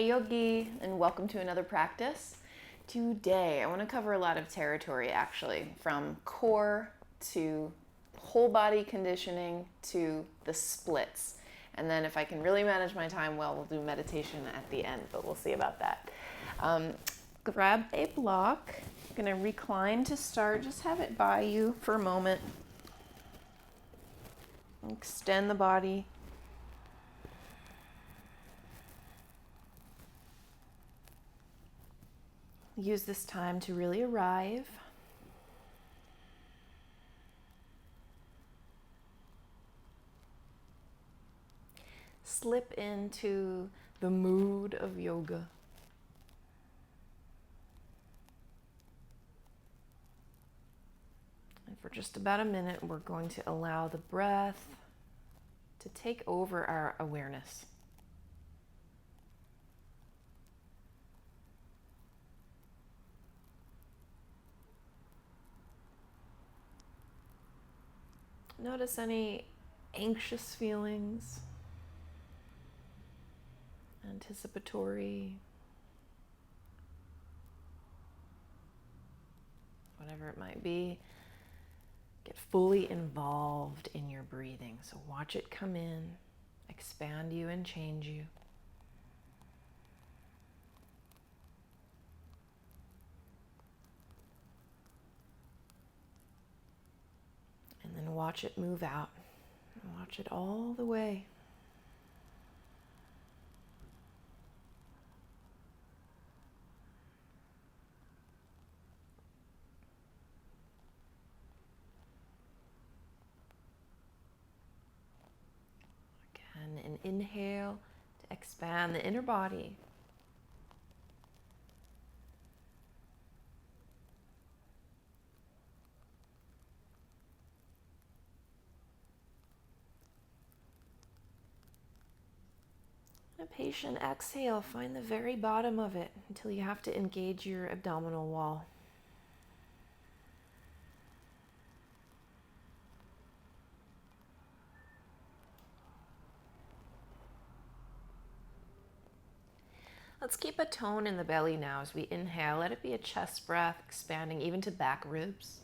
Hey Yogi, and welcome to another practice. Today I want to cover a lot of territory actually, from core to whole body conditioning to the splits. And then if I can really manage my time well, we'll do meditation at the end, but we'll see about that. Grab a block. I'm going to recline to start. Just have it by you for a moment. Extend the body. Use this time to really arrive. Slip into the mood of yoga. And for just about a minute, we're going to allow the breath to take over our awareness. Notice any anxious feelings, anticipatory, whatever it might be. Get fully involved in your breathing. So watch it come in, expand you and change you. And then watch it move out. Watch it all the way. Again, an inhale to expand the inner body. A patient exhale, find the very bottom of it until you have to engage your abdominal wall. Let's keep a tone in the belly now as we inhale. Let it be a chest breath, expanding even to back ribs.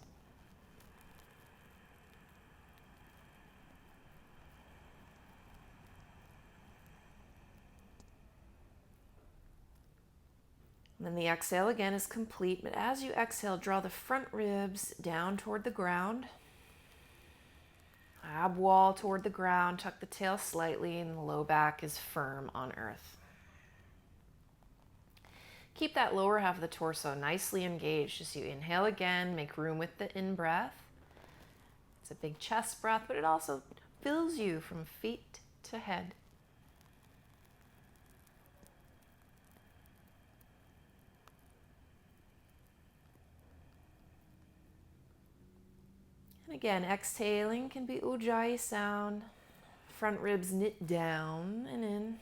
And then the exhale again is complete, but as you exhale, draw the front ribs down toward the ground. Ab wall toward the ground, tuck the tail slightly, and the low back is firm on earth. Keep that lower half of the torso nicely engaged as you inhale again, make room with the in-breath. It's a big chest breath, but it also fills you from feet to head. And again, exhaling can be ujjayi sound. Front ribs knit down and in.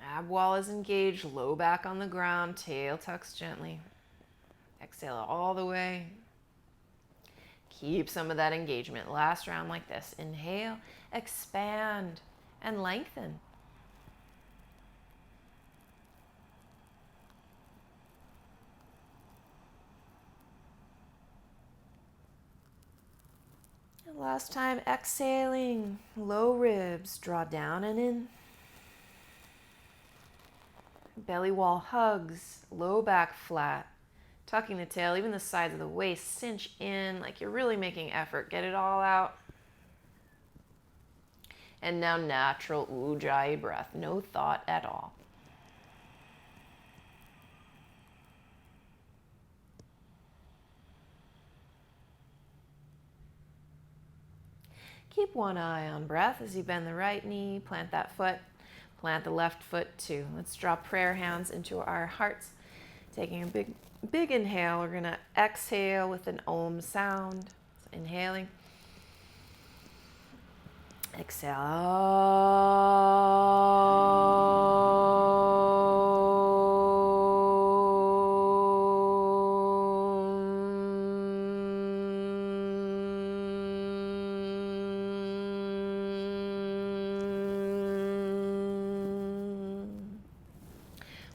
Ab wall is engaged, low back on the ground, tail tucks gently. Exhale all the way. Keep some of that engagement. Last round like this. Inhale, expand, and lengthen. And last time, exhaling, low ribs, draw down and in. Belly wall hugs, low back flat. Tucking the tail, even the sides of the waist, cinch in like you're really making effort. Get it all out. And now natural ujjayi breath, no thought at all. Keep one eye on breath as you bend the right knee, plant that foot, plant the left foot too. Let's draw prayer hands into our hearts. Taking a big inhale, we're going to exhale with an Om sound. So inhaling. Exhale.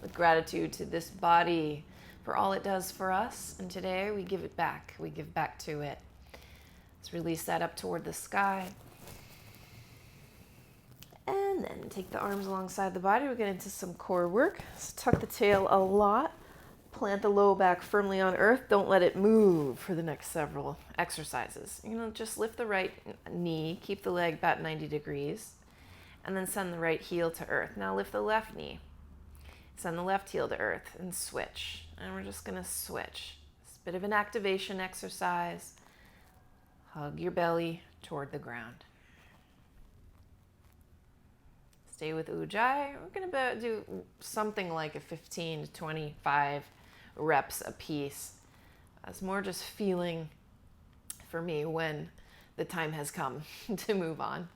with gratitude to this body for all it does for us. And today we give it back. We give back to it. Let's release that up toward the sky. And then take the arms alongside the body. We'll get into some core work. So tuck the tail a lot. Plant the low back firmly on earth. Don't let it move for the next several exercises. Just lift the right knee. Keep the leg about 90 degrees. And then send the right heel to earth. Now lift the left knee. Send the left heel to earth and switch. And we're just going to switch. It's a bit of an activation exercise. Hug your belly toward the ground. Stay with Ujjayi. We're going to do something like a 15 to 25 reps a piece. It's more just feeling for me when the time has come to move on.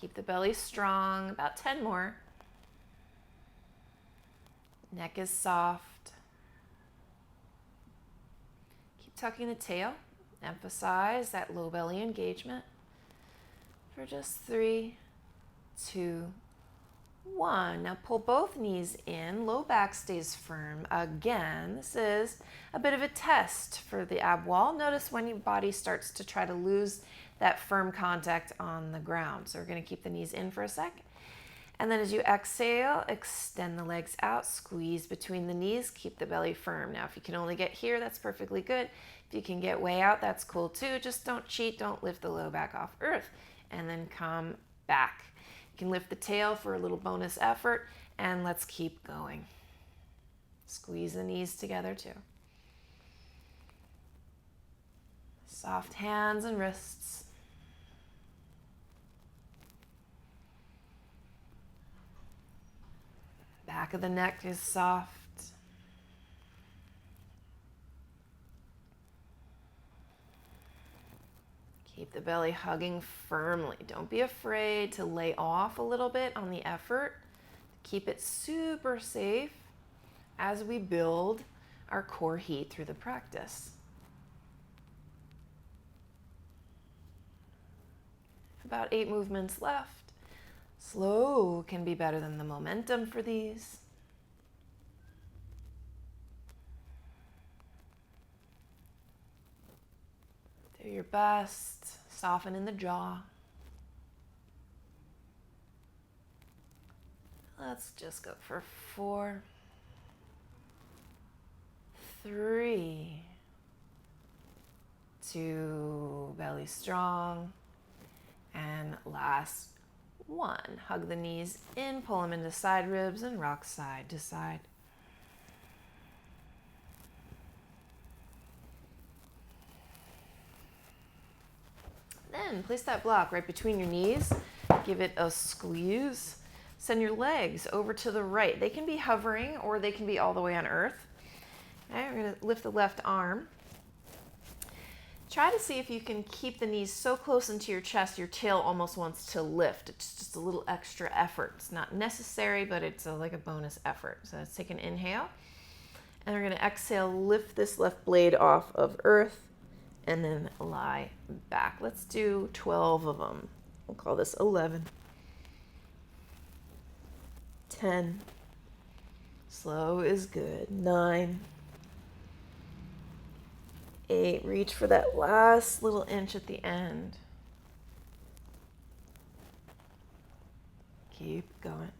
Keep the belly strong, about 10 more. Neck is soft. Keep tucking the tail. Emphasize that low belly engagement for just 3, 2, 1. Now pull both knees in. Low back stays firm. Again, this is a bit of a test for the ab wall. Notice when your body starts to try to lose that firm contact on the ground. So we're going to keep the knees in for a sec. And then as you exhale, extend the legs out, squeeze between the knees, keep the belly firm. Now, if you can only get here, that's perfectly good. If you can get way out, that's cool too. Just don't cheat, don't lift the low back off earth. And then come back. You can lift the tail for a little bonus effort, and let's keep going. Squeeze the knees together too. Soft hands and wrists. Back of the neck is soft. Keep the belly hugging firmly. Don't be afraid to lay off a little bit on the effort. Keep it super safe as we build our core heat through the practice. About 8 movements left. Slow can be better than the momentum for these. Do your best. Soften in the jaw. Let's just go for 4, 3, 2, belly strong, and last 1. Hug the knees in, pull them into side ribs, and rock side to side. Then place that block right between your knees. Give it a squeeze. Send your legs over to the right. They can be hovering or they can be all the way on earth. Okay, we're going to lift the left arm. Try to see if you can keep the knees so close into your chest, your tail almost wants to lift. It's just a little extra effort. It's not necessary, but it's like a bonus effort. So let's take an inhale. And we're going to exhale, lift this left blade off of earth, and then lie back. Let's do 12 of them. We'll call this 11. 10. Slow is good. 9. 8, reach for that last little inch at the end. Keep going.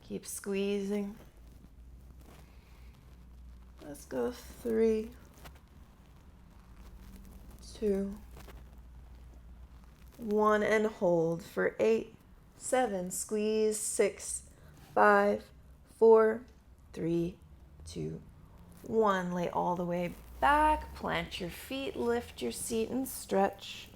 Keep squeezing. Let's go 3, 2, 1, and hold for 8, 7, squeeze, 6, 5, 4, 3, 2, 1. Lay all the way back, plant your feet, lift your seat, and stretch.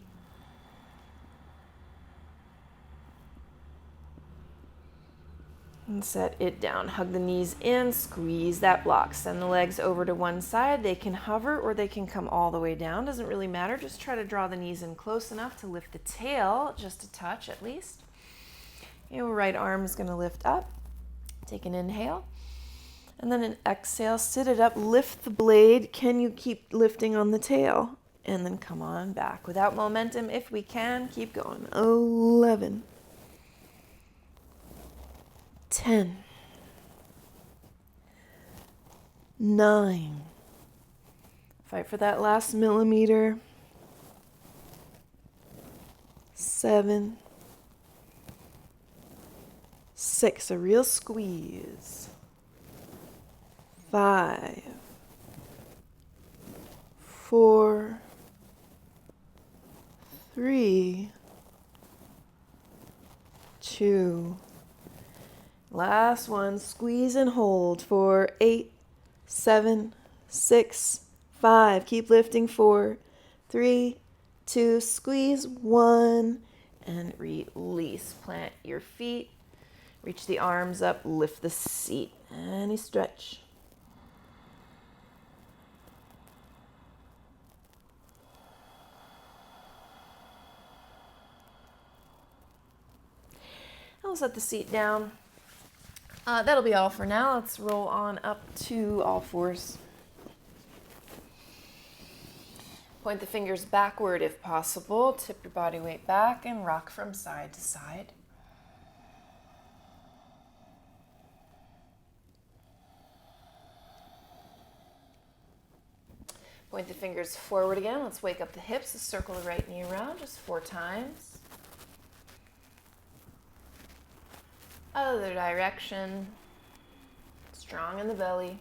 And set it down. Hug the knees in, squeeze that block. Send the legs over to one side. They can hover or they can come all the way down. Doesn't really matter. Just try to draw the knees in close enough to lift the tail, just a touch at least. Your right arm is going to lift up. Take an inhale. And then an exhale, sit it up, lift the blade. Can you keep lifting on the tail? And then come on back. Without momentum, if we can, keep going. 11, 10, 9. Fight for that last millimeter. 7, 6, a real squeeze. 5, 4, 3, 2. Last one, squeeze and hold for 8, 7, 6, 5. Keep lifting. 4, 3, 2, squeeze. 1, and release. Plant your feet. Reach the arms up, lift the seat. Any stretch. I'll set the seat down. That'll be all for now. Let's roll on up to all fours. Point the fingers backward if possible. Tip your body weight back and rock from side to side. Point the fingers forward again. Let's wake up the hips. Circle the right knee around just 4 times. Other direction. Strong in the belly.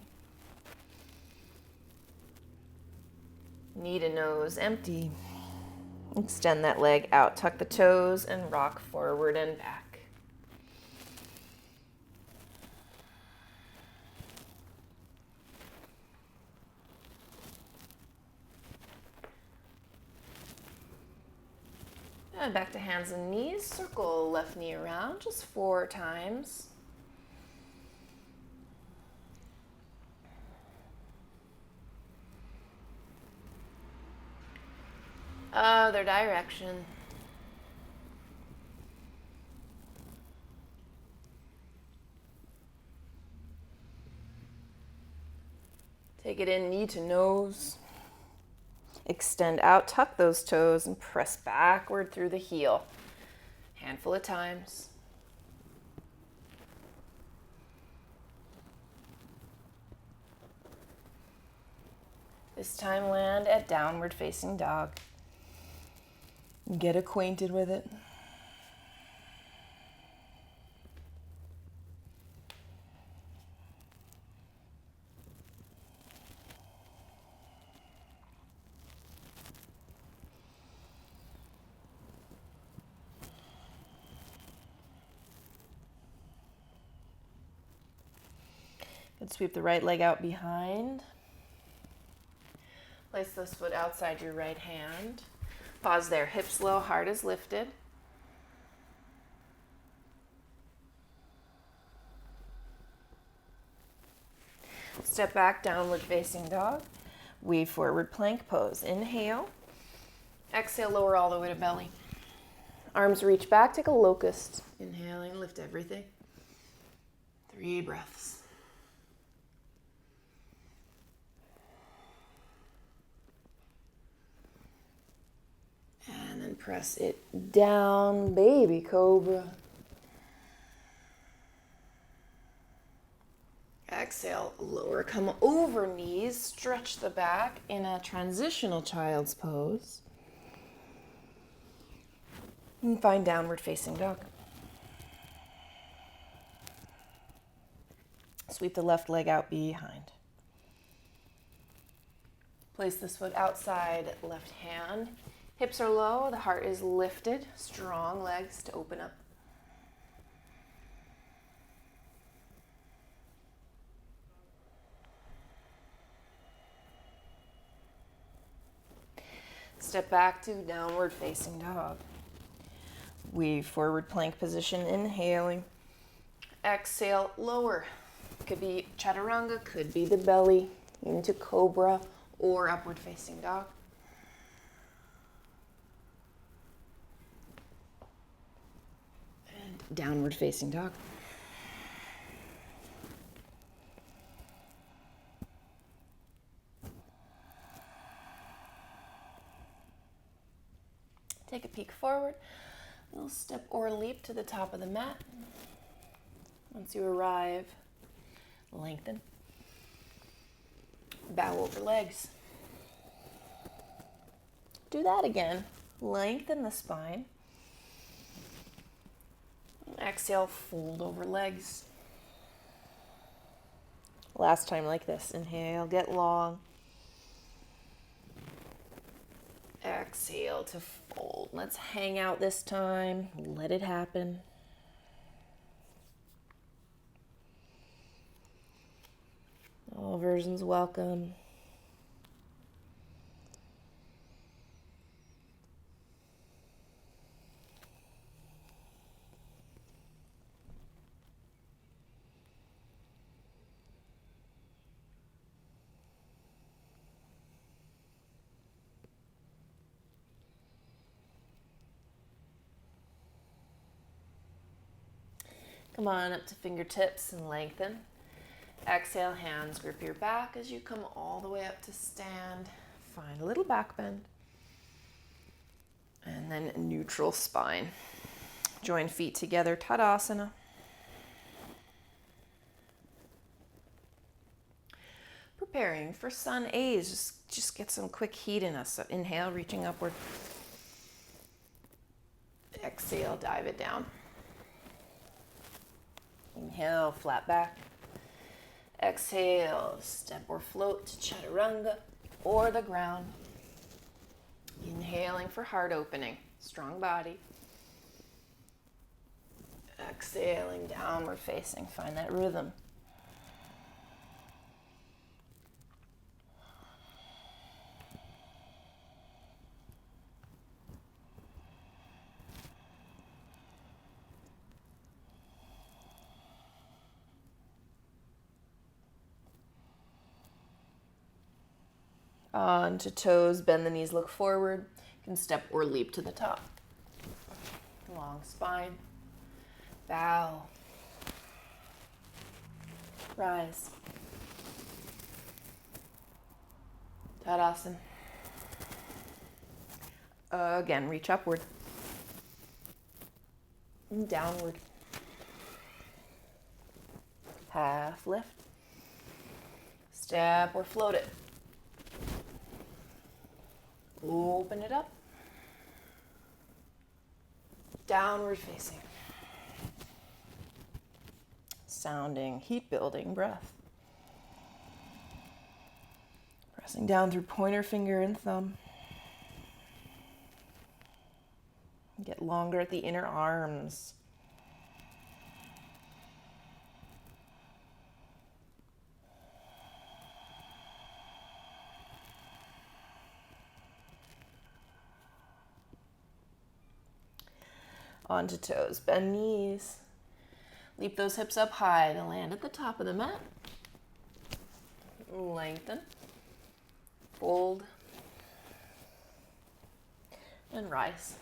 Knee to nose empty. Extend that leg out. Tuck the toes and rock forward and back. And back to hands and knees. Circle left knee around just 4 times. Other direction. Take it in, knee to nose. Extend out, tuck those toes, and press backward through the heel. Handful of times. This time land at downward facing dog. Get acquainted with it. Good. Sweep the right leg out behind. Place this foot outside your right hand. Pause there. Hips low, heart is lifted. Step back, downward facing dog. Weave forward plank pose. Inhale. Exhale, lower all the way to belly. Arms reach back, take a locust. Inhaling, lift everything. 3 breaths. And then press it down, baby cobra. Exhale, lower, come over knees, stretch the back in a transitional child's pose. And find downward facing dog. Sweep the left leg out behind. Place this foot outside left hand. Hips are low, the heart is lifted. Strong legs to open up. Step back to downward facing dog. Weave forward plank position, inhaling. Exhale, lower. Could be chaturanga, could be the belly, into cobra or upward facing dog. And downward facing dog. Take a peek forward. Little step or leap to the top of the mat. Once you arrive, lengthen. Bow over legs. Do that again. Lengthen the spine. Exhale, fold over legs. Last time like this. Inhale, get long. Exhale to fold. Let's hang out this time. Let it happen. All versions welcome. Come on up to fingertips and lengthen. Exhale, hands grip your back as you come all the way up to stand. Find a little back bend. And then neutral spine. Join feet together, Tadasana. Preparing for sun A's. Just get some quick heat in us. So inhale, reaching upward. Exhale, dive it down. Inhale, flat back. Exhale, step or float to chaturanga or the ground. Inhaling for heart opening, strong body. Exhaling, downward facing, find that rhythm. Onto toes, bend the knees, look forward. You can step or leap to the top. Long spine. Bow. Rise. Tadasana. Again, reach upward. And downward. Half lift. Step or float it. Open it up. Downward facing. Sounding, heat building breath. Pressing down through pointer finger and thumb. Get longer at the inner arms. Onto toes, bend knees. Leap those hips up high to land at the top of the mat. Lengthen. Fold. And rise.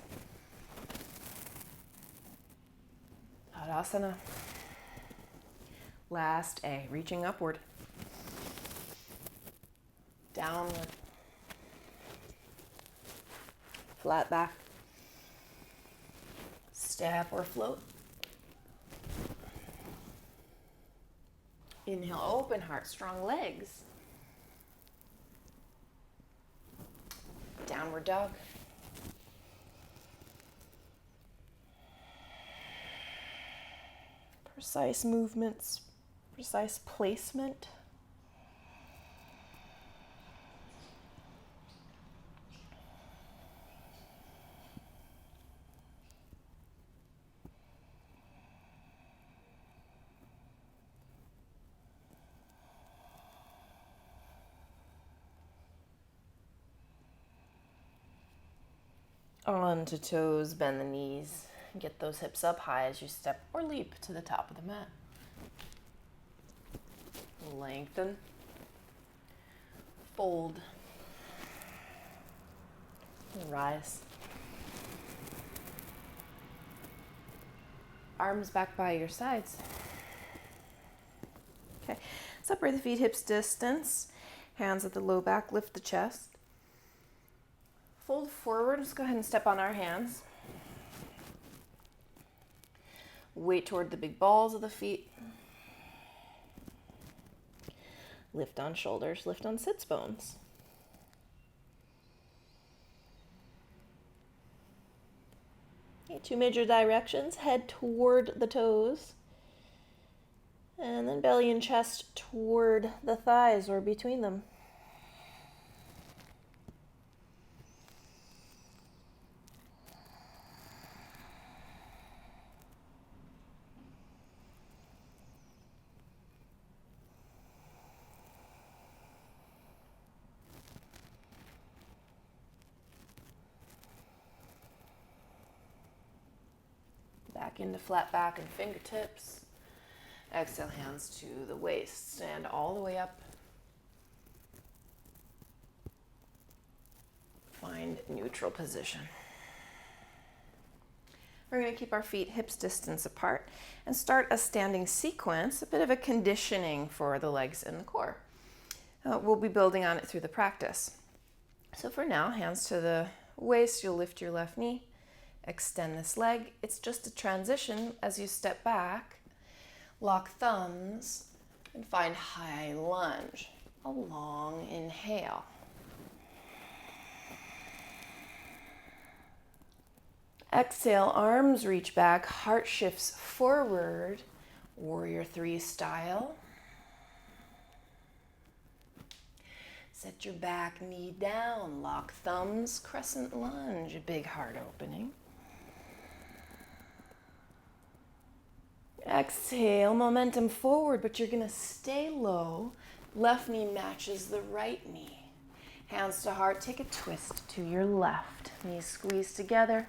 Tadasana. Last A, reaching upward. Downward. Flat back. Step or float. Inhale, open heart, strong legs. Downward dog. Precise movements, precise placement. Onto toes, bend the knees. Get those hips up high as you step or leap to the top of the mat. Lengthen. Fold. And rise. Arms back by your sides. Okay, separate the feet, hips distance. Hands at the low back, lift the chest. Fold forward. Let's go ahead and step on our hands. Weight toward the big balls of the feet. Lift on shoulders, lift on sits bones. Okay, 2 major directions. Head toward the toes. And then belly and chest toward the thighs or between them. Back into flat back and fingertips. Exhale, hands to the waist. Stand all the way up. Find neutral position. We're going to keep our feet hips distance apart and start a standing sequence, a bit of a conditioning for the legs and the core. We'll be building on it through the practice. So for now, hands to the waist, you'll lift your left knee, extend this leg. It's just a transition as you step back. Lock thumbs and find high lunge. A long inhale. Exhale, arms reach back, heart shifts forward, warrior 3 style. Set your back knee down, lock thumbs, crescent lunge, a big heart opening. Exhale, momentum forward, but you're gonna stay low. Left knee matches the right knee. Hands to heart, take a twist to your left. Knees squeeze together.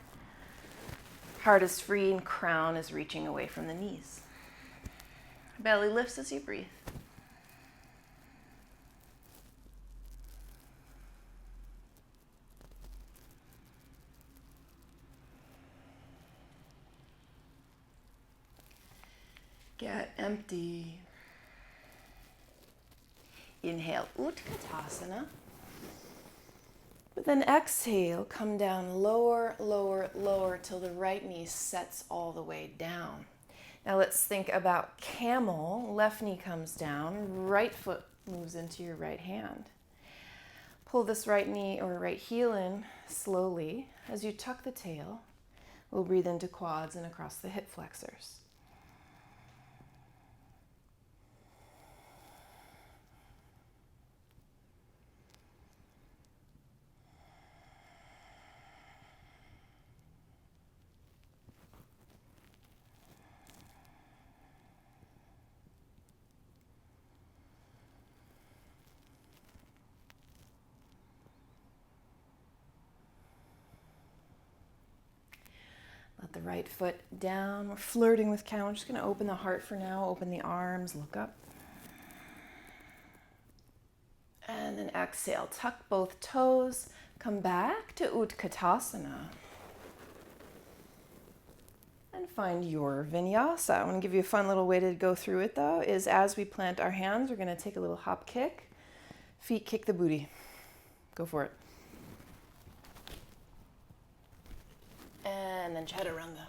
Heart is free and crown is reaching away from the knees. Belly lifts as you breathe. Get empty. Inhale, Utkatasana. But then exhale, come down lower, lower, lower till the right knee sets all the way down. Now let's think about camel. Left knee comes down, right foot moves into your right hand. Pull this right knee or right heel in slowly. As you tuck the tail, we'll breathe into quads and across the hip flexors. Let the right foot down. We're flirting with cow. We're just going to open the heart for now. Open the arms, look up. And then exhale. Tuck both toes. Come back to Utkatasana. And find your vinyasa. I'm going to give you a fun little way to go through it though, is as we plant our hands, we're going to take a little hop kick. Feet kick the booty. Go for it. And then chaturanga.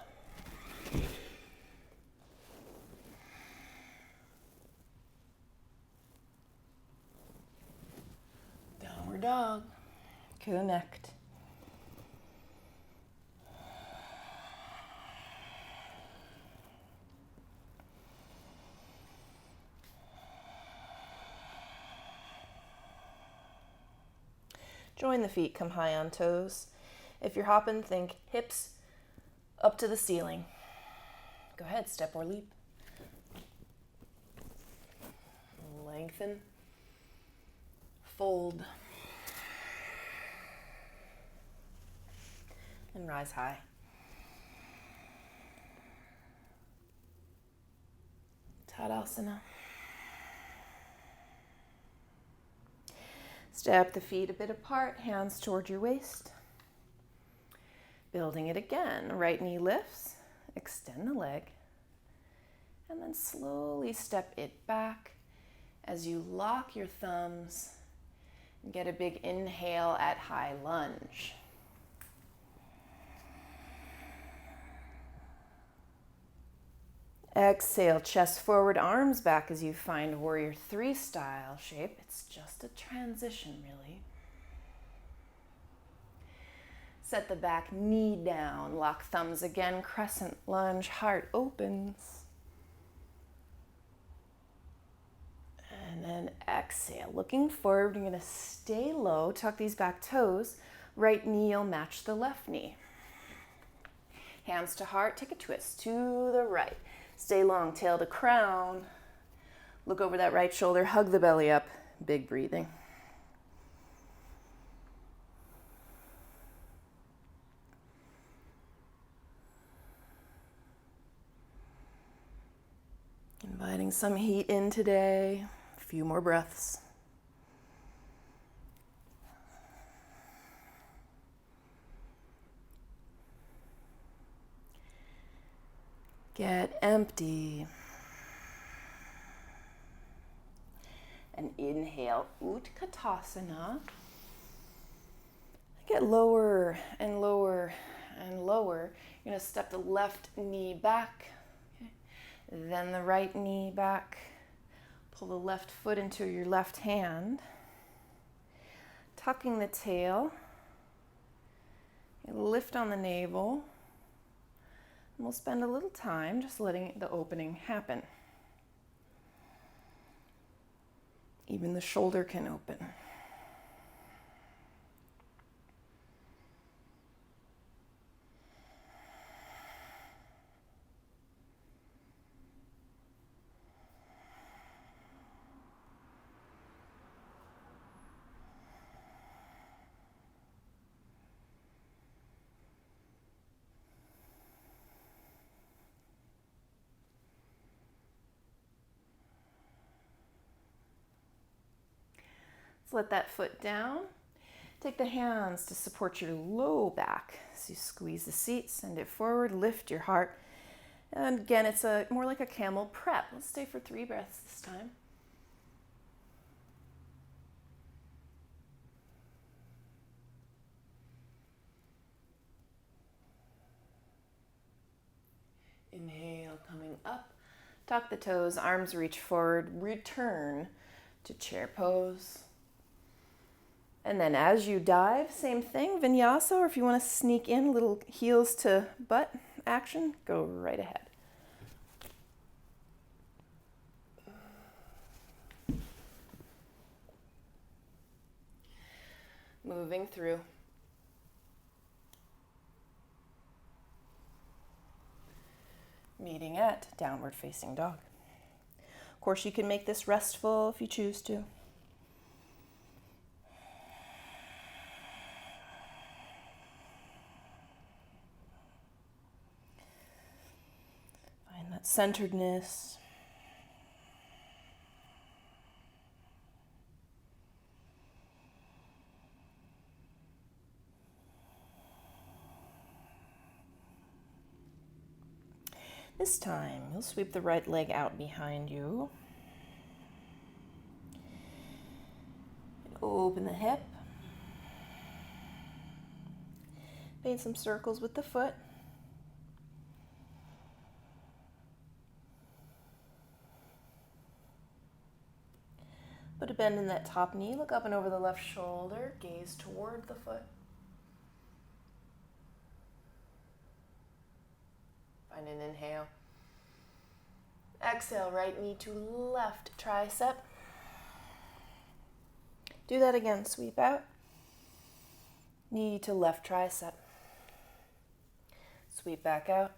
Downward dog. Connect. Join the feet, come high on toes. If you're hopping, think hips up to the ceiling. Go ahead, step or leap. Lengthen. Fold. And rise high. Tadasana. Step the feet a bit apart, hands toward your waist. Building it again. Right knee lifts, extend the leg, and then slowly step it back as you lock your thumbs and get a big inhale at high lunge. Exhale, chest forward, arms back as you find warrior three style shape. It's just a transition, really. Set the back knee down, lock thumbs again, crescent lunge, heart opens. And then exhale, looking forward, you're gonna stay low, tuck these back toes, right knee will match the left knee. Hands to heart, take a twist to the right. Stay long, tail to crown. Look over that right shoulder, hug the belly up, big breathing. Inviting some heat in today, a few more breaths. Get empty. And inhale, Utkatasana. Get lower and lower and lower. You're gonna step the left knee back. Then the right knee back. Pull the left foot into your left hand. Tucking the tail. Lift on the navel. And we'll spend a little time just letting the opening happen. Even the shoulder can open. Let's let that foot down. Take the hands to support your low back. So you squeeze the seat, send it forward, lift your heart. And again, it's more like a camel prep. Let's stay for 3 breaths this time. Inhale, coming up. Tuck the toes, arms reach forward, return to chair pose. And then as you dive, same thing, vinyasa, or if you want to sneak in a little heels to butt action, go right ahead. Moving through. Meeting at downward facing dog. Of course, you can make this restful if you choose to. Find that centeredness. This time, you'll sweep the right leg out behind you. And open the hip. Paint some circles with the foot. Put a bend in that top knee. Look up and over the left shoulder. Gaze toward the foot. Find an inhale. Exhale, right knee to left tricep. Do that again, sweep out. Knee to left tricep. Sweep back out.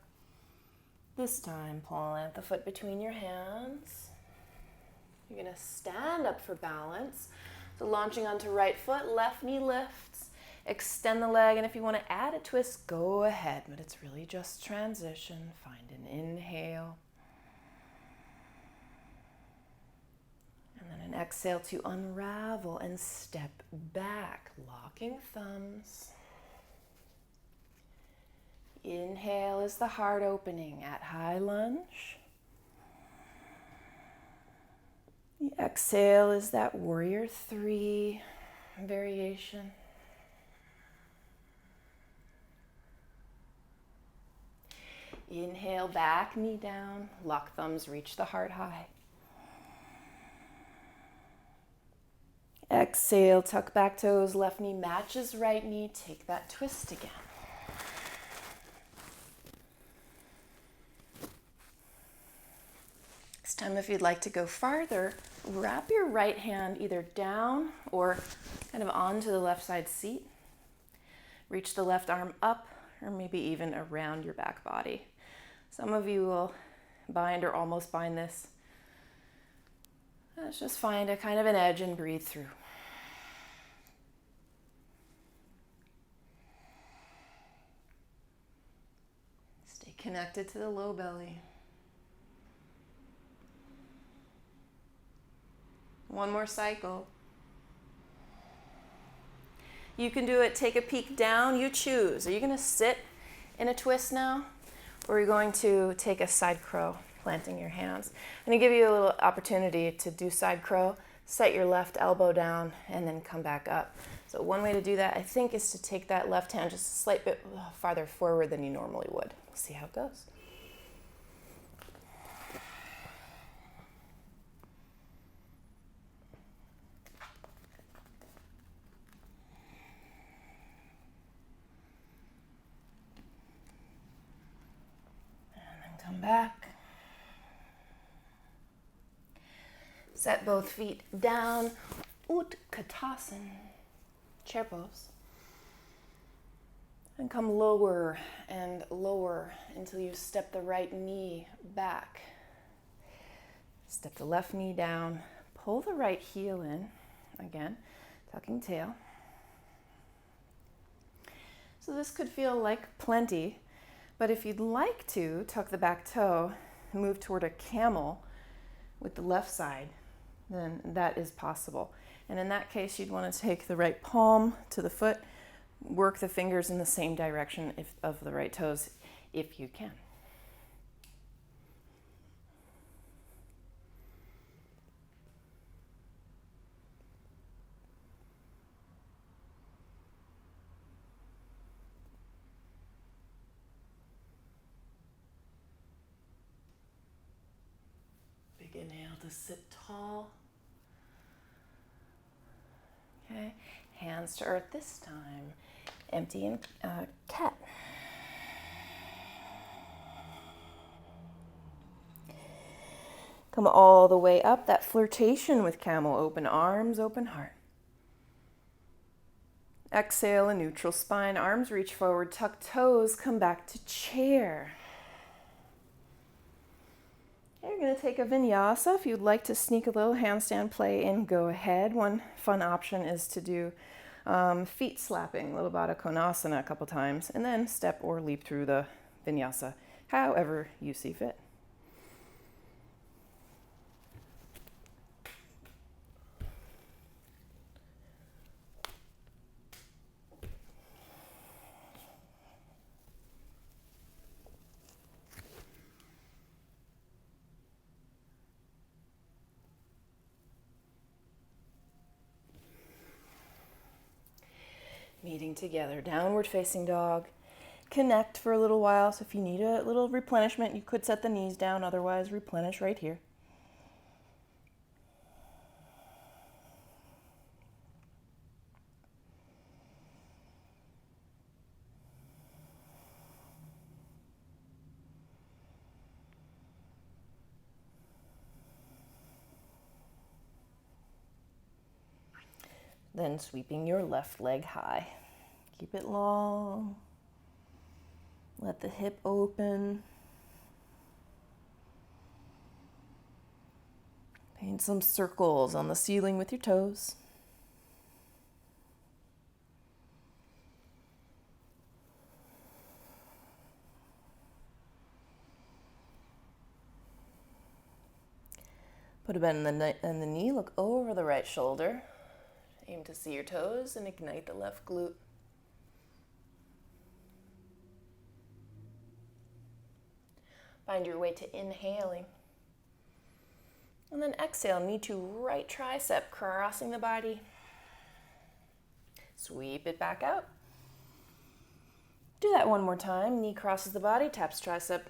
This time, plant the foot between your hands. You're gonna stand up for balance. So launching onto right foot, left knee lifts. Extend the leg, and if you want to add a twist, go ahead, but it's really just transition. Find an inhale. And then an exhale to unravel and step back, locking thumbs. Inhale is the heart opening at high lunge. The exhale is that warrior 3 variation. Inhale, back knee down. Lock thumbs, reach the heart high. Exhale, tuck back toes, left knee matches right knee. Take that twist again. This time, if you'd like to go farther, wrap your right hand either down or kind of onto the left side seat. Reach the left arm up or maybe even around your back body. Some of you will bind or almost bind this. Let's just find a kind of an edge and breathe through. Stay connected to the low belly. One more cycle. You can do it, take a peek down, you choose. Are you going to sit in a twist now? Or are you going to take a side crow, planting your hands? I'm going to give you a little opportunity to do side crow. Set your left elbow down and then come back up. So one way to do that, I think, is to take that left hand just a slight bit farther forward than you normally would. We'll see how it goes. Come back. Set both feet down. Utkatasana. Chair pose. And come lower and lower until you step the right knee back. Step the left knee down. Pull the right heel in. Again, tucking tail. So this could feel like plenty. But if you'd like to, tuck the back toe, move toward a camel with the left side, then that is possible. And in that case, you'd want to take the right palm to the foot, work the fingers in the same direction of the right toes if you can. Inhale to sit tall. Okay, hands to earth this time. Empty and cat. Come all the way up, that flirtation with camel. Open arms, open heart. Exhale, a neutral spine. Arms reach forward, tuck toes, come back to chair. You're going to take a vinyasa. If you'd like to sneak a little handstand play in, go ahead. One fun option is to do feet slapping, little Baddha Konasana a couple times, and then step or leap through the vinyasa, however you see fit. Meeting together, downward facing dog. Connect for a little while, so if you need a little replenishment, you could set the knees down, otherwise replenish right here. Then sweeping your left leg high. Keep it long. Let the hip open. Paint some circles on the ceiling with your toes. Put a bend in the knee, look over the right shoulder. Aim to see your toes and ignite the left glute. Find your way to inhaling. And then exhale, knee to right tricep, crossing the body. Sweep it back out. Do that one more time. Knee crosses the body, taps tricep.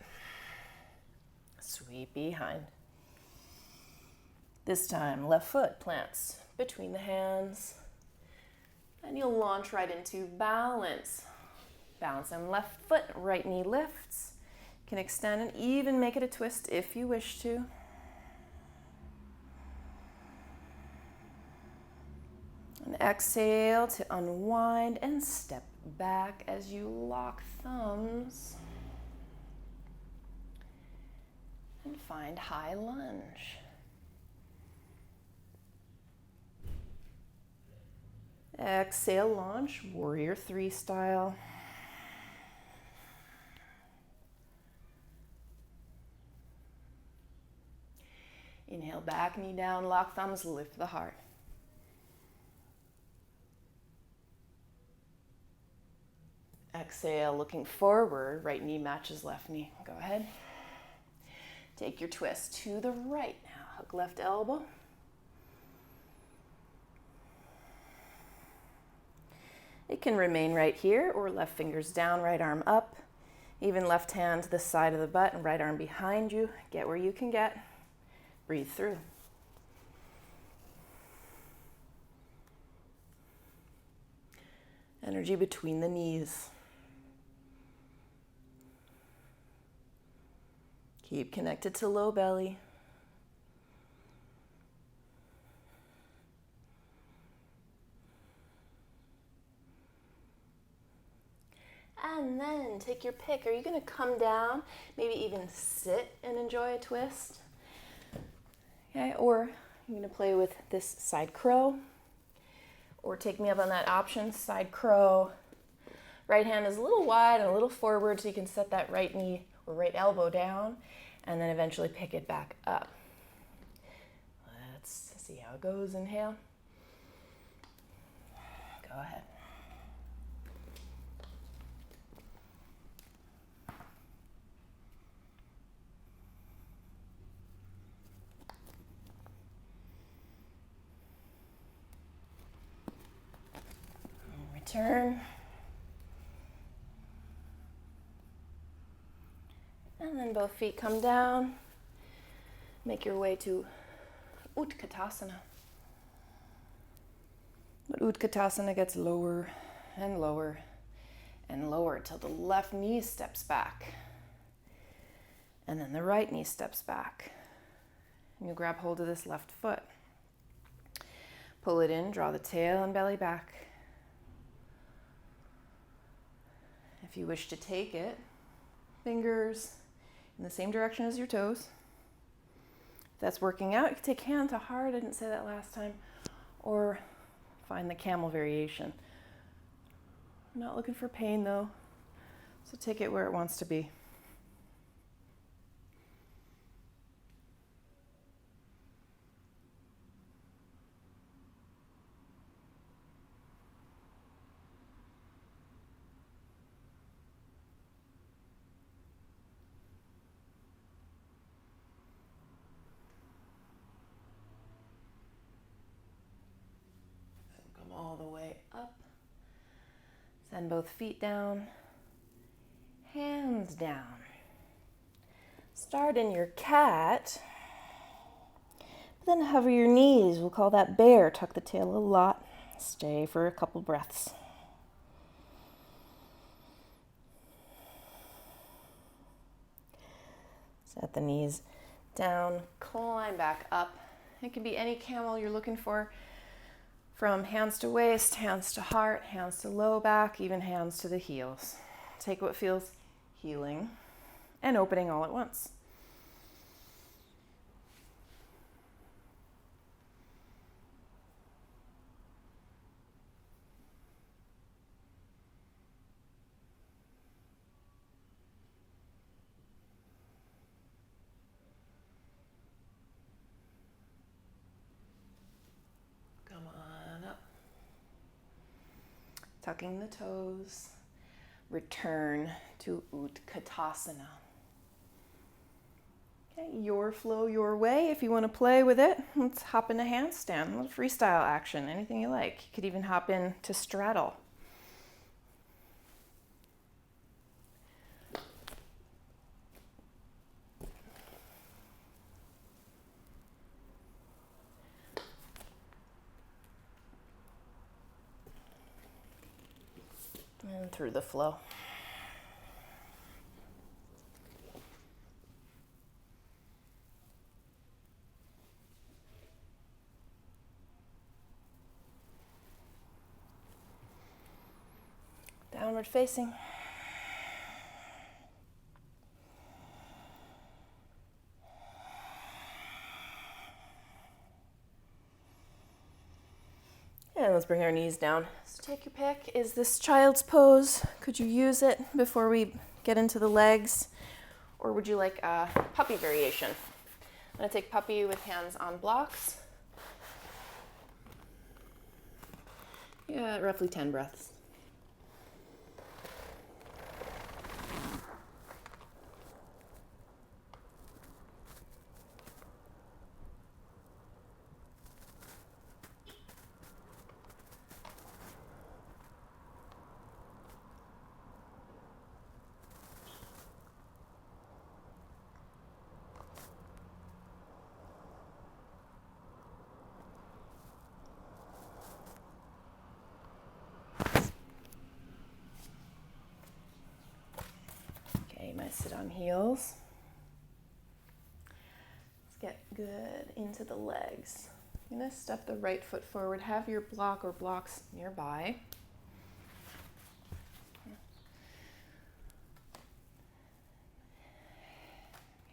Sweep behind. This time, left foot plants between the hands. And you'll launch right into balance. Balance on left foot, right knee lifts. You can extend and even make it a twist if you wish to. And exhale to unwind and step back as you lock thumbs. And find high lunge. Exhale, launch, warrior 3 style. Inhale, back knee down, lock thumbs, lift the heart. Exhale, looking forward, right knee matches left knee. Go ahead. Take your twist to the right now. Hook left elbow. It can remain right here or left fingers down, right arm up. Even left hand to the side of the butt and right arm behind you. Get where you can get. Breathe through. Energy between the knees. Keep connected to low belly. And then take your pick. Are you going to come down, maybe even sit and enjoy a twist? Okay, or you're going to play with this side crow, or take me up on that option, side crow. Right hand is a little wide and a little forward so you can set that right knee or right elbow down and then eventually pick it back up. Let's see how it goes. Inhale. Go ahead. Return. And then both feet come down. Make your way to Utkatasana. But Utkatasana gets lower and lower and lower till the left knee steps back. And then the right knee steps back. And you grab hold of this left foot. Pull it in, draw the tail and belly back. If you wish to take it, fingers in the same direction as your toes. If that's working out, you can take hand to heart. I didn't say that last time. Or find the camel variation. I'm not looking for pain though, so take it where it wants to be. All the way up. Send both feet down, hands down. Start in your cat, then hover your knees. We'll call that bear. Tuck the tail a lot. Stay for a couple breaths. Set the knees down, climb back up. It can be any camel you're looking for. From hands to waist, hands to heart, hands to low back, even hands to the heels. Take what feels healing and opening all at once. Tucking the toes, return to Utkatasana. Okay, your flow, your way. If you want to play with it, let's hop into handstand, a little freestyle action, anything you like. You could even hop in to straddle. And through the flow. Downward facing. And let's bring our knees down. So take your pick. Is this child's pose? Could you use it before we get into the legs? Or would you like a puppy variation? I'm going to take puppy with hands on blocks. Yeah, roughly 10 breaths. Okay, you might sit on heels. Let's get good into the legs. I'm going to step the right foot forward. Have your block or blocks nearby.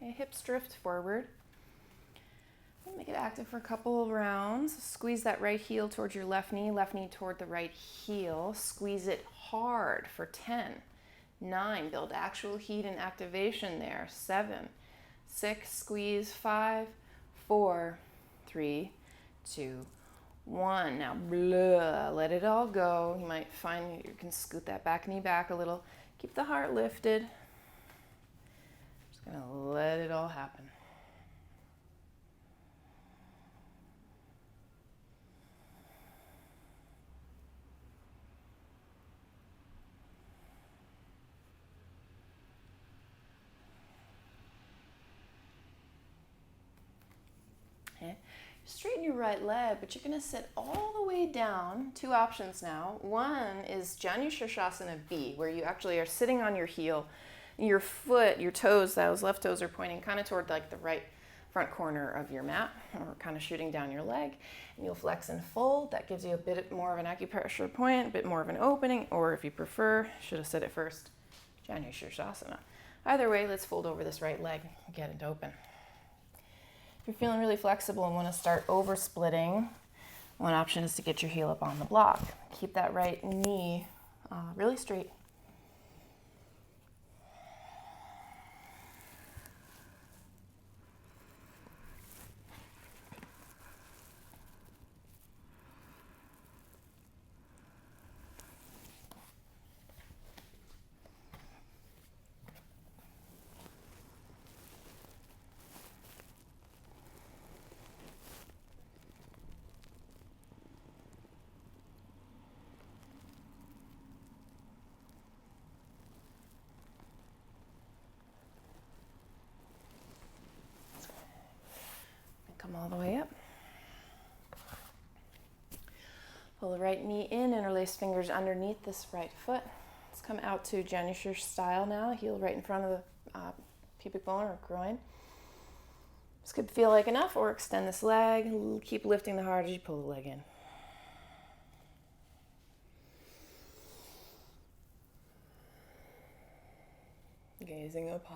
Okay, hips drift forward. Make it active for a couple of rounds. Squeeze that right heel towards your left knee toward the right heel. Squeeze it hard for 10, 9, build actual heat and activation there. 7, 6, squeeze, 5, 4, 3, 2, 1. Now, blah, let it all go. You might find you can scoot that back knee back a little. Keep the heart lifted. Just gonna let it all happen. Okay. Straighten your right leg, but you're going to sit all the way down. 2 options now. One is Janu Shirshasana B, where you actually are sitting on your heel. Your foot, your toes, those left toes are pointing kind of toward like the right front corner of your mat, or kind of shooting down your leg. And you'll flex and fold. That gives you a bit more of an acupressure point, a bit more of an opening, or if you prefer, should have said it first, Janu Shirshasana. Either way, let's fold over this right leg and get it open. If you're feeling really flexible and want to start over splitting, one option is to get your heel up on the block. Keep that right knee really straight. Come all the way up. Pull the right knee in, interlace fingers underneath this right foot. Let's come out to Janushir style now, heel right in front of the pubic bone or groin. This could feel like enough, or extend this leg. Keep lifting the heart as you pull the leg in. Gazing up high.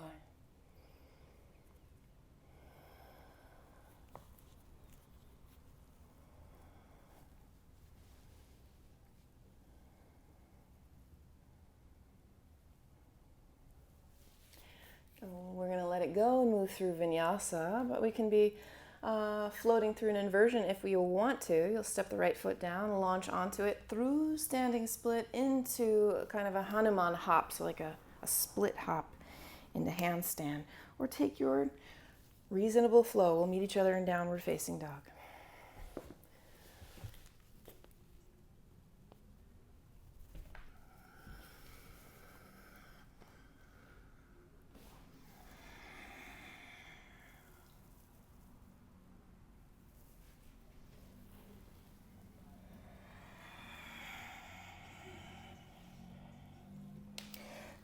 We're going to let it go and move through vinyasa, but we can be floating through an inversion if we want to. You'll step the right foot down, launch onto it through standing split into kind of a Hanuman hop, so like a split hop into handstand, or take your reasonable flow. We'll meet each other in downward facing dog.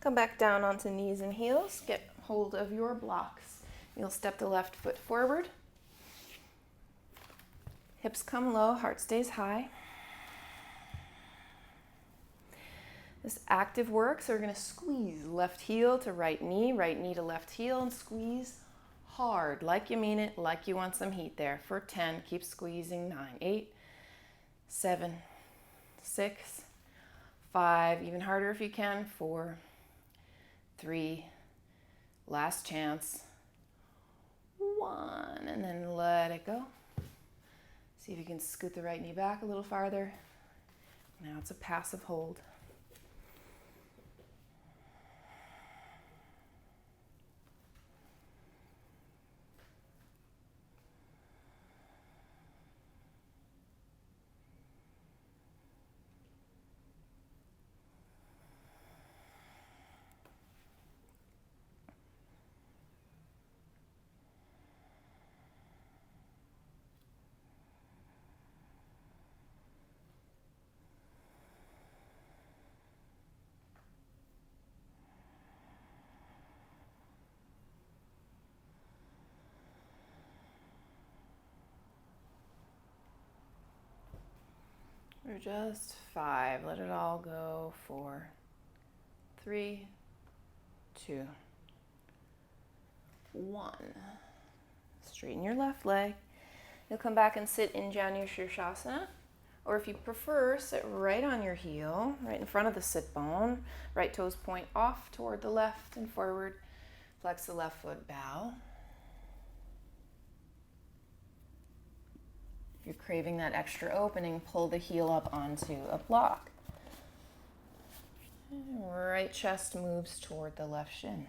Come back down onto knees and heels. Get hold of your blocks. You'll step the left foot forward. Hips come low, heart stays high. This active work, so we're going to squeeze left heel to right knee to left heel, and squeeze hard, like you mean it, like you want some heat there. For 10, keep squeezing. 9, 8, 7, 6, 5, even harder if you can. 4, 3, last chance. 1, and then let it go. See if you can scoot the right knee back a little farther. Now it's a passive hold. Or just 5. Let it all go. 4, 3, 2, 1. Straighten your left leg. You'll come back and sit in Janu Shirshasana. Or if you prefer, sit right on your heel, right in front of the sit bone. Right toes point off toward the left and forward. Flex the left foot, bow. If you're craving that extra opening, pull the heel up onto a block. Right chest moves toward the left shin.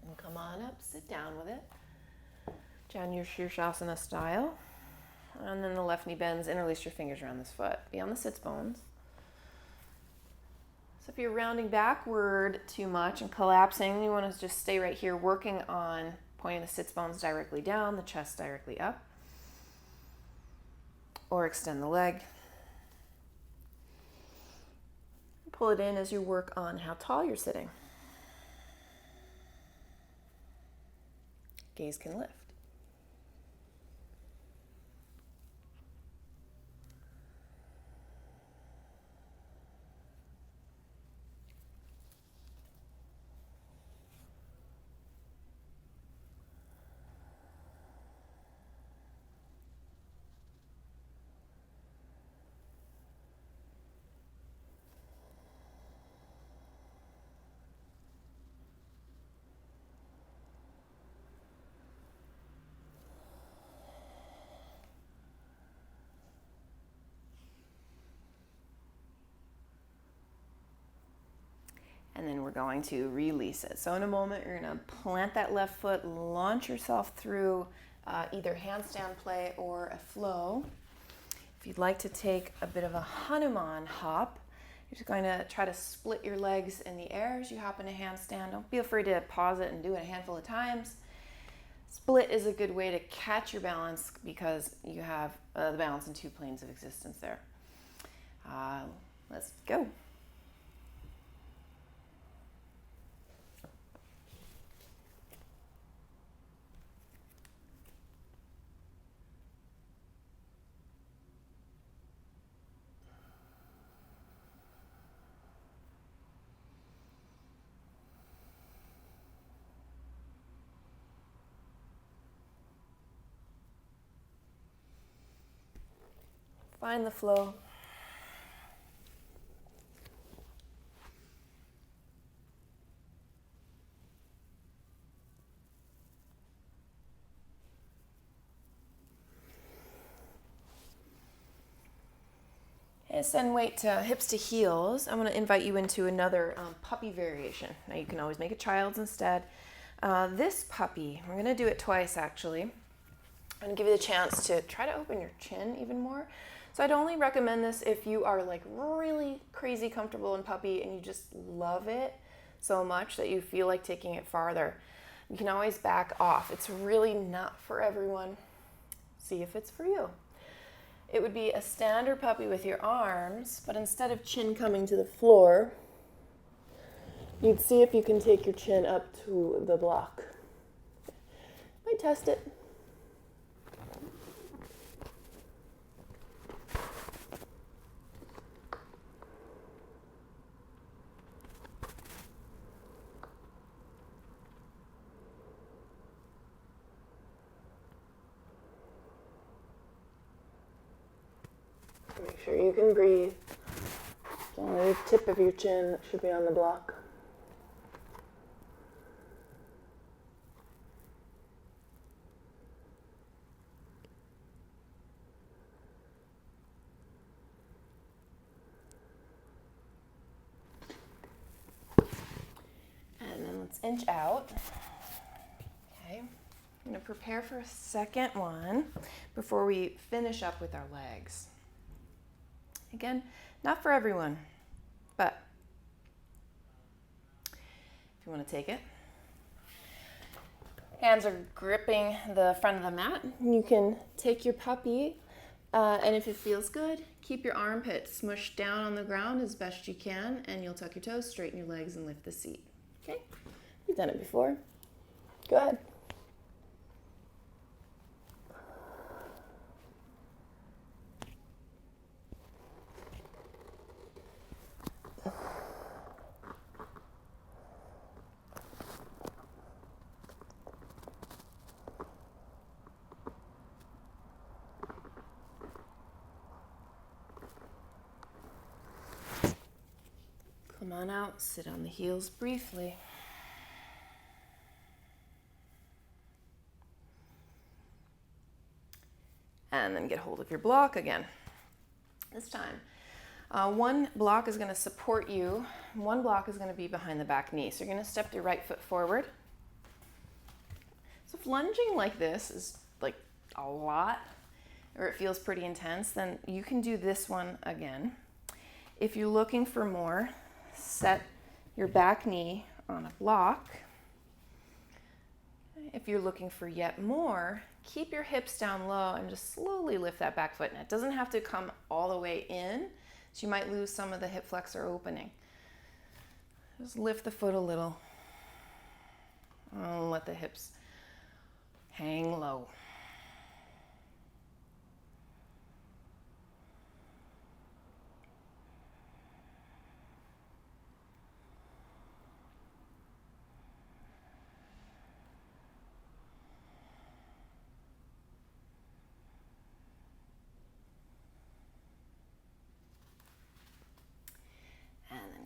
And come on up, sit down with it. Janu Shirshasana style. And then the left knee bends, interlace your fingers around this foot. Be on the sits bones. So if you're rounding backward too much and collapsing, you want to just stay right here, working on pointing the sits bones directly down, the chest directly up. Or extend the leg. Pull it in as you work on how tall you're sitting. Gaze can lift. And then we're going to release it. So in a moment, you're going to plant that left foot, launch yourself through either handstand play or a flow. If you'd like to take a bit of a Hanuman hop, you're just going to try to split your legs in the air as you hop into handstand. Don't be afraid to pause it and do it a handful of times. Split is a good way to catch your balance because you have the balance in two planes of existence there. Let's go. Find the flow. And send weight to hips to heels. I'm going to invite you into another puppy variation. Now you can always make it child's instead. This puppy, we're going to do it twice actually. I'm going to give you the chance to try to open your chin even more. So I'd only recommend this if you are like really crazy comfortable in puppy and you just love it so much that you feel like taking it farther. You can always back off. It's really not for everyone. See if it's for you. It would be a standard puppy with your arms, but instead of chin coming to the floor, you'd see if you can take your chin up to the block. Might test it. Make sure you can breathe. Only the tip of your chin should be on the block. And then let's inch out. Okay. I'm going to prepare for a second one before we finish up with our legs. Again, not for everyone, but if you want to take it. Hands are gripping the front of the mat. You can take your puppy, and if it feels good, keep your armpit smushed down on the ground as best you can, and you'll tuck your toes, straighten your legs, and lift the seat. Okay? You've done it before. Go ahead. Come on out, sit on the heels briefly. And then get hold of your block again. This time, one block is going to support you. One block is going to be behind the back knee. So you're going to step your right foot forward. So if lunging like this is like a lot, or it feels pretty intense, then you can do this one again. If you're looking for more, set your back knee on a block. If you're looking for yet more, keep your hips down low and just slowly lift that back foot. And it doesn't have to come all the way in, so you might lose some of the hip flexor opening. Just lift the foot a little. And let the hips hang low.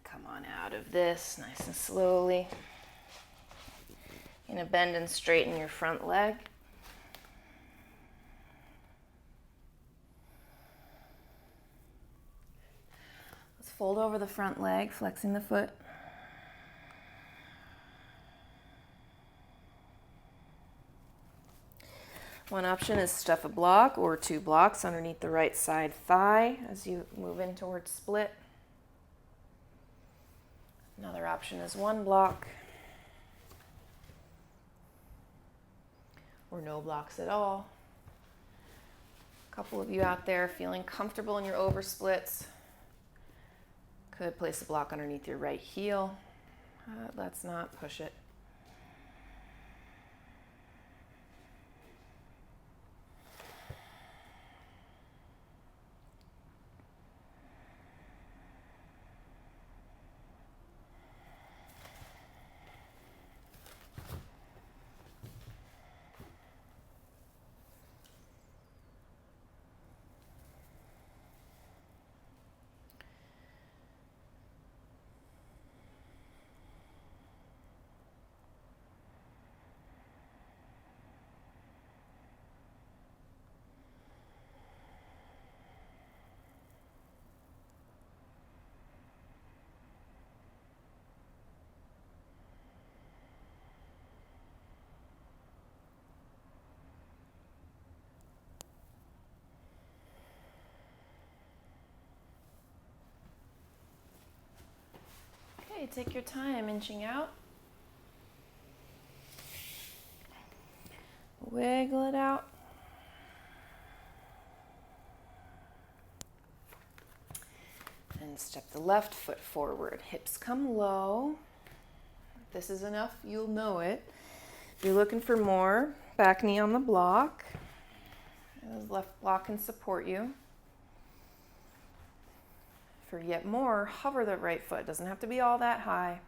Come on out of this nice and slowly. You're going to bend and straighten your front leg. Let's fold over the front leg, flexing the foot. One option is stuff a block or 2 blocks underneath the right side thigh as you move in towards split. Another option is 1 block or no blocks at all. A couple of you out there feeling comfortable in your oversplits could place a block underneath your right heel. Let's not push it. Okay, take your time inching out. Wiggle it out. And step the left foot forward. Hips come low. If this is enough, you'll know it. If you're looking for more, back knee on the block. The left block can support you. For yet more, hover the right foot. It doesn't have to be all that high.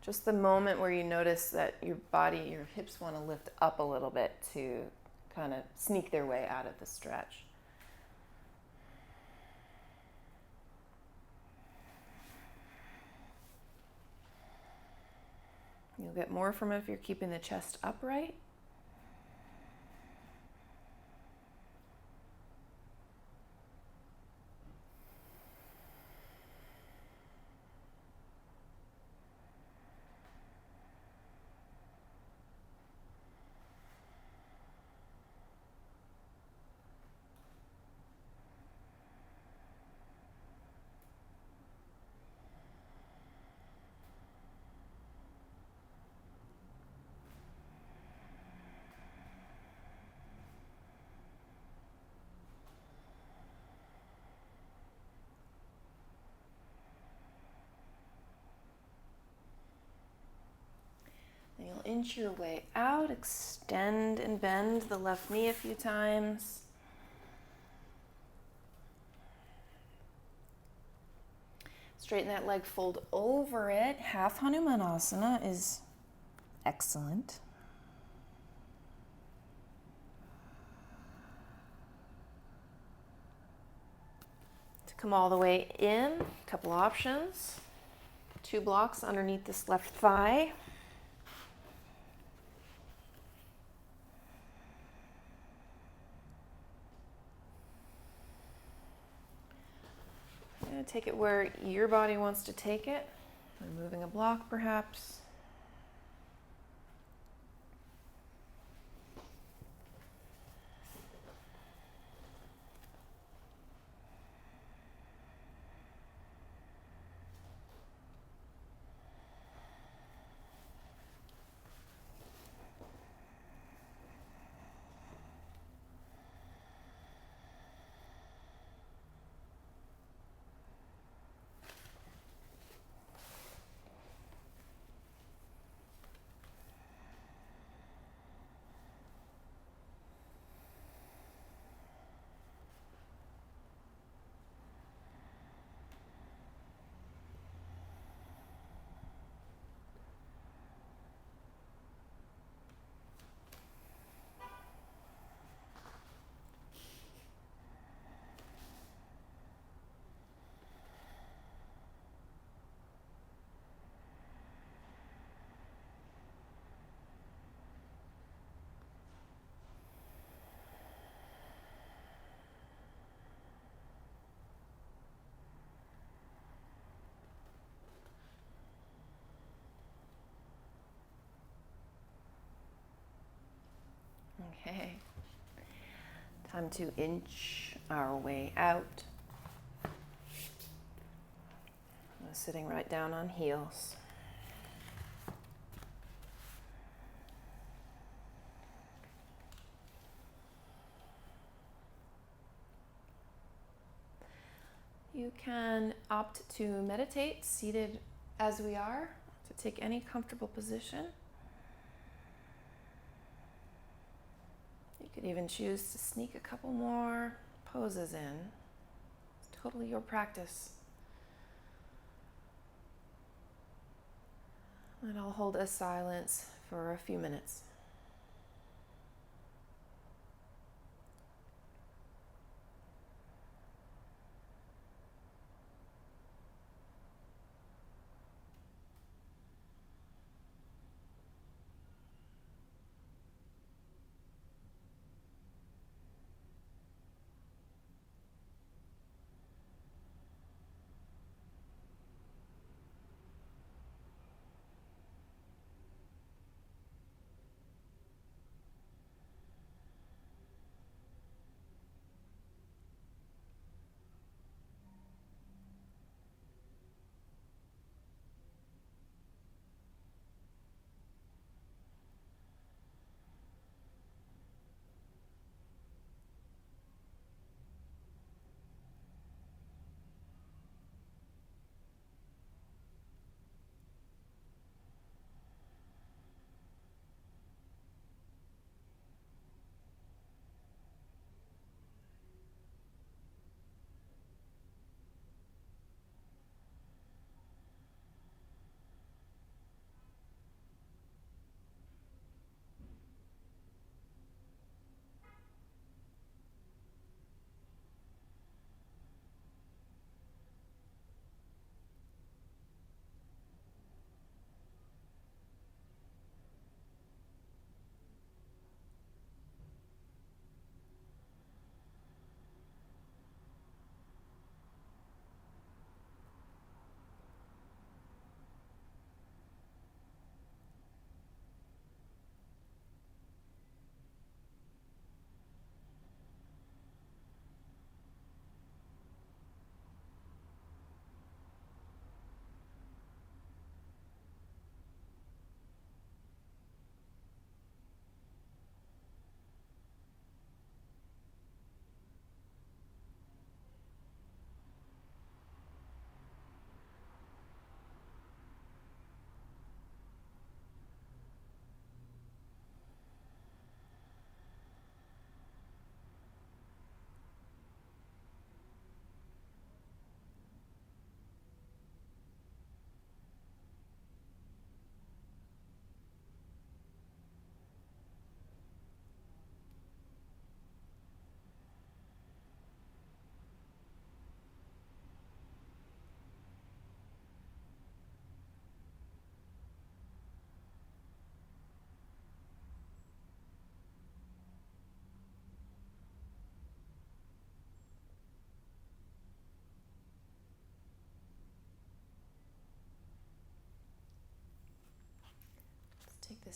Just the moment where you notice that your body, your hips want to lift up a little bit to kind of sneak their way out of the stretch. You'll get more from it if you're keeping the chest upright. Then you'll inch your way out, extend and bend the left knee a few times. Straighten that leg, fold over it. Half Hanumanasana is excellent. To come all the way in, a couple options. 2 blocks underneath this left thigh. Take it where your body wants to take it. Removing a block, perhaps. Okay, time to inch our way out. Sitting right down on heels. You can opt to meditate seated as we are, to take any comfortable position. You could even choose to sneak a couple more poses in. It's totally your practice. And I'll hold a silence for a few minutes.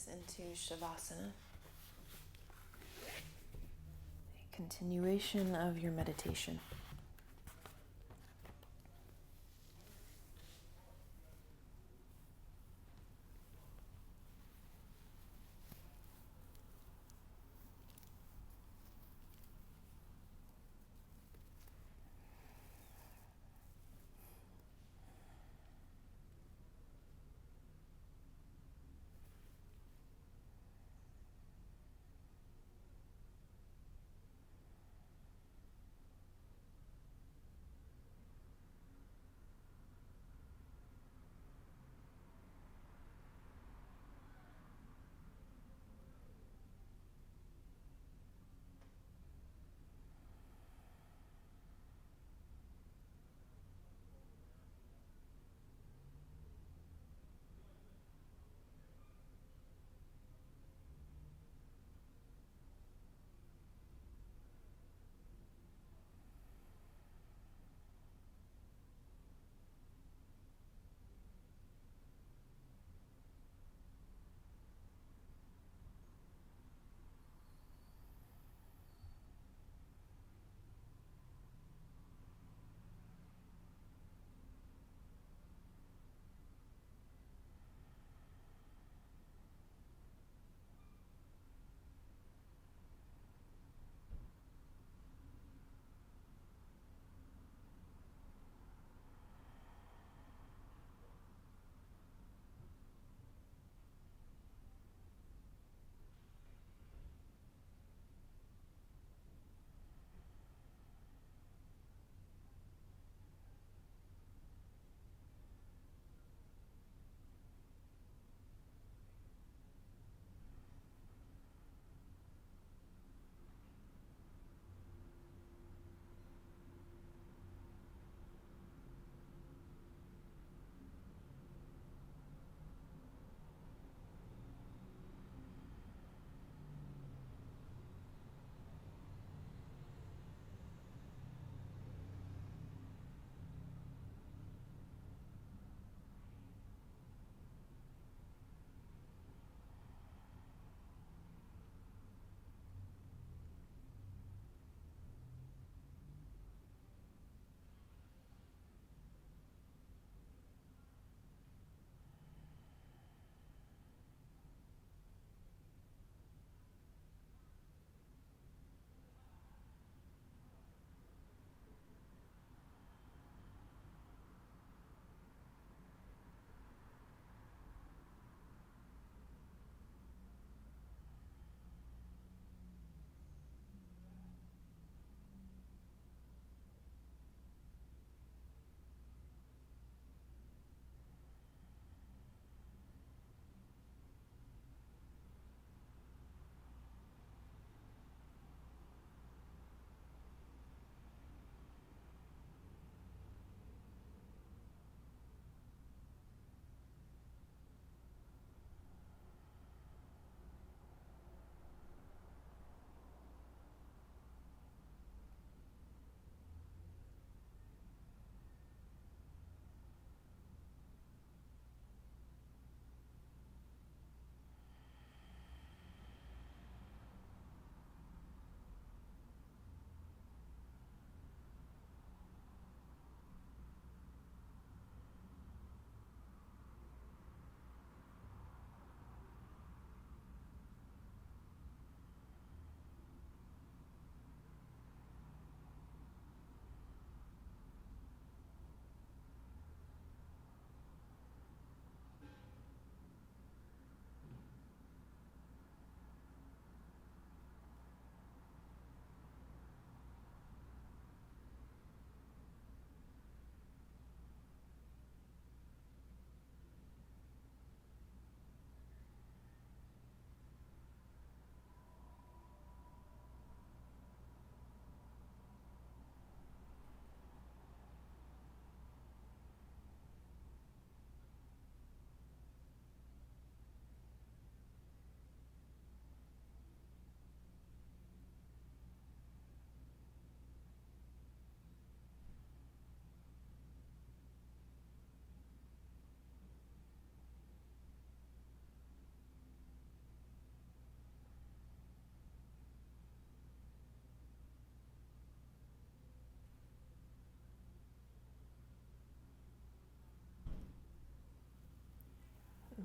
this into Shavasana. A continuation of your meditation.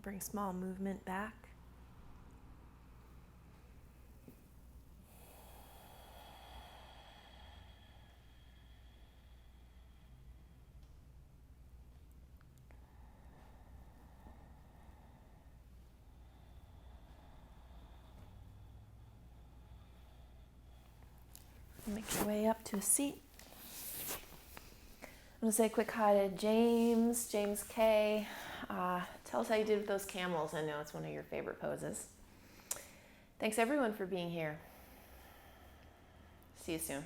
bring small movement back. Make your way up to a seat. I'm going to say a quick hi to James K. Tell us how you did with those camels. I know it's one of your favorite poses. Thanks everyone for being here. See you soon.